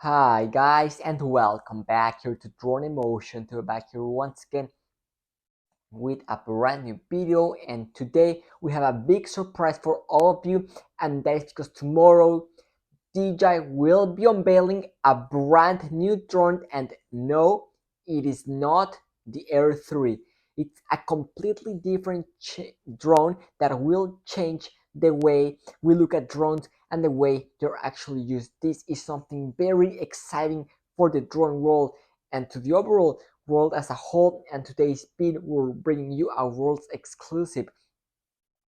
Hi guys and welcome back here to Drone Emotion. To back here once again with a brand new video, and today we have a big surprise for all of you, and that is because tomorrow DJI will be unveiling a brand new drone, and no, it is not the Air 3. It's a completely different drone that will change the way we look at drones and the way they're actually used. This is something very exciting for the drone world and to the overall world as a whole. And today's speed will bring you a world's exclusive.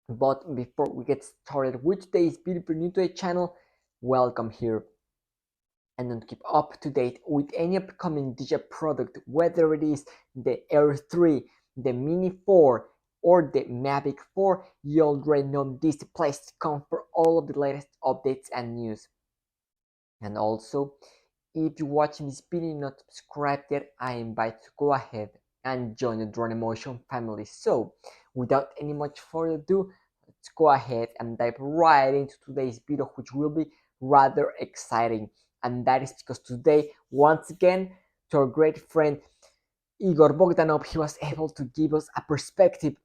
But before we get started with today's video, if you're new to the channel, welcome here. And then keep up to date with any upcoming DJI product, whether it is the Air 3, the Mini 4, or the Mavic 4. You already know this place to come for all of the latest updates and news. And also, if you're watching this video and not subscribed yet, I invite you to go ahead and join the Drone Emotion family. So, without any much further ado, let's go ahead and dive right into today's video, which will be rather exciting. And that is because today, once again, to our great friend Igor Bogdanov, he was able to give us a perspective,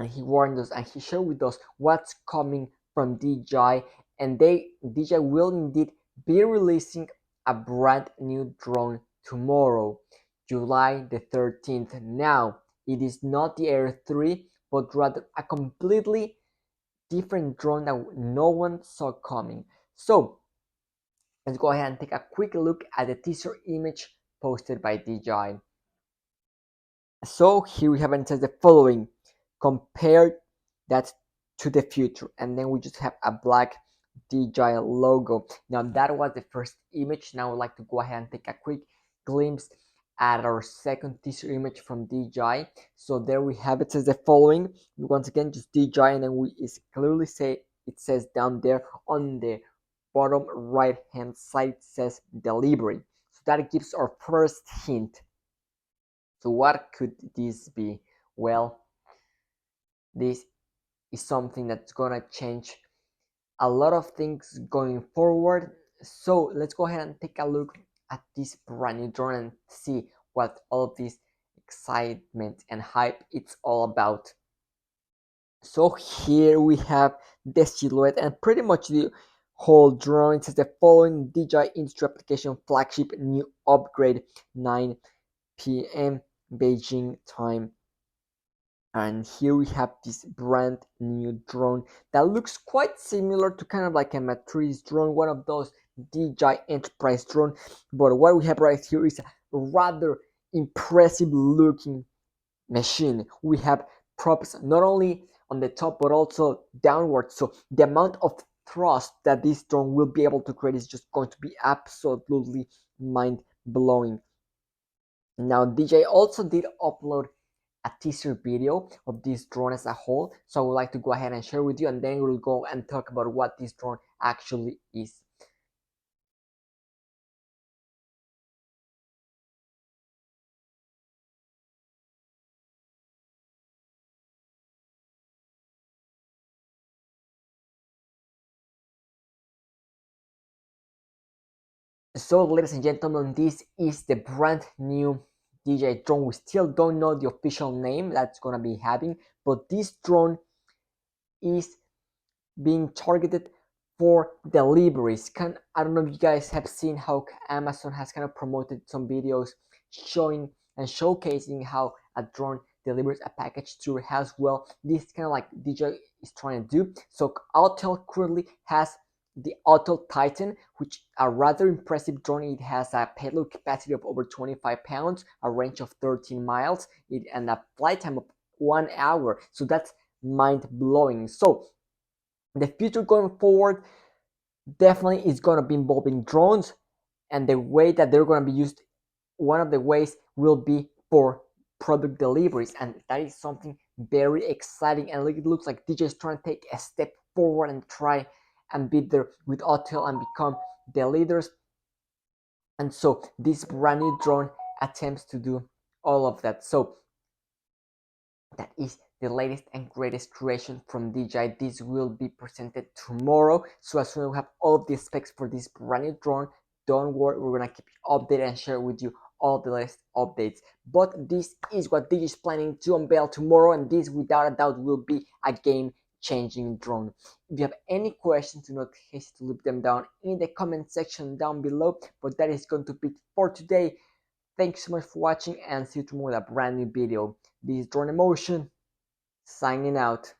and he warned us and he shared with us what's coming from DJI, and DJI will indeed be releasing a brand new drone tomorrow, July the 13th. Now, it is not the Air 3, but rather a completely different drone that no one saw coming. So, let's go ahead and take a quick look at the teaser image posted by DJI. So here we have it says the following: compare that to the future, and then we just have a black DJI logo. Now that was the first image. Now I would like to go ahead and take a quick glimpse at our second teaser image from DJI. So there we have it, says the following. Once again, just DJI, and then we is clearly say it says down there on the bottom right hand side, it says delivery. So that gives our first hint. So what could this be? Well, this is something that's gonna change a lot of things going forward. So let's go ahead and take a look at this brand new drone and see what all of this excitement and hype it's all about. So here we have the silhouette and pretty much the whole drone. It says the following: DJI industry application flagship new upgrade, 9 p.m. Beijing time. And here we have this brand new drone that looks quite similar to kind of like a matrice drone, one of those DJI Enterprise drone. But what we have right here is a rather impressive looking machine. We have props not only on the top but also downwards. So the amount of thrust that this drone will be able to create is just going to be absolutely mind blowing. Now DJI also did upload a teaser video of this drone as a whole, so I would like to go ahead and share with you, and then we'll go and talk about what this drone actually is. So ladies and gentlemen, this is the brand new DJI drone. We still don't know the official name that's gonna be having, but this drone is being targeted for deliveries. I don't know if you guys have seen how Amazon has kind of promoted some videos showing and showcasing how a drone delivers a package to your house. Well, this is kind of like DJI is trying to do. So Autel currently has the Autel Titan, which a rather impressive drone. It has a payload capacity of over 25 pounds, a range of 13 miles, and a flight time of 1 hour. So that's mind blowing. So the future going forward definitely is going to be involving drones, and the way that they're going to be used, one of the ways will be for product deliveries, and that is something very exciting. And it looks like DJ is trying to take a step forward and try and be there with Autel and become the leaders. And so this brand new drone attempts to do all of that. So that is the latest and greatest creation from DJI. This will be presented tomorrow. So as soon as we have all of the specs for this brand new drone, don't worry, we're gonna keep you updated and share with you all the latest updates. But this is what DJI is planning to unveil tomorrow, and this without a doubt will be a game-changing drone. If you have any questions, do not hesitate to leave them down in the comment section down below. But that is going to be for today. Thank you so much for watching, and see you tomorrow with a brand new video. This is Drone Emotion signing out.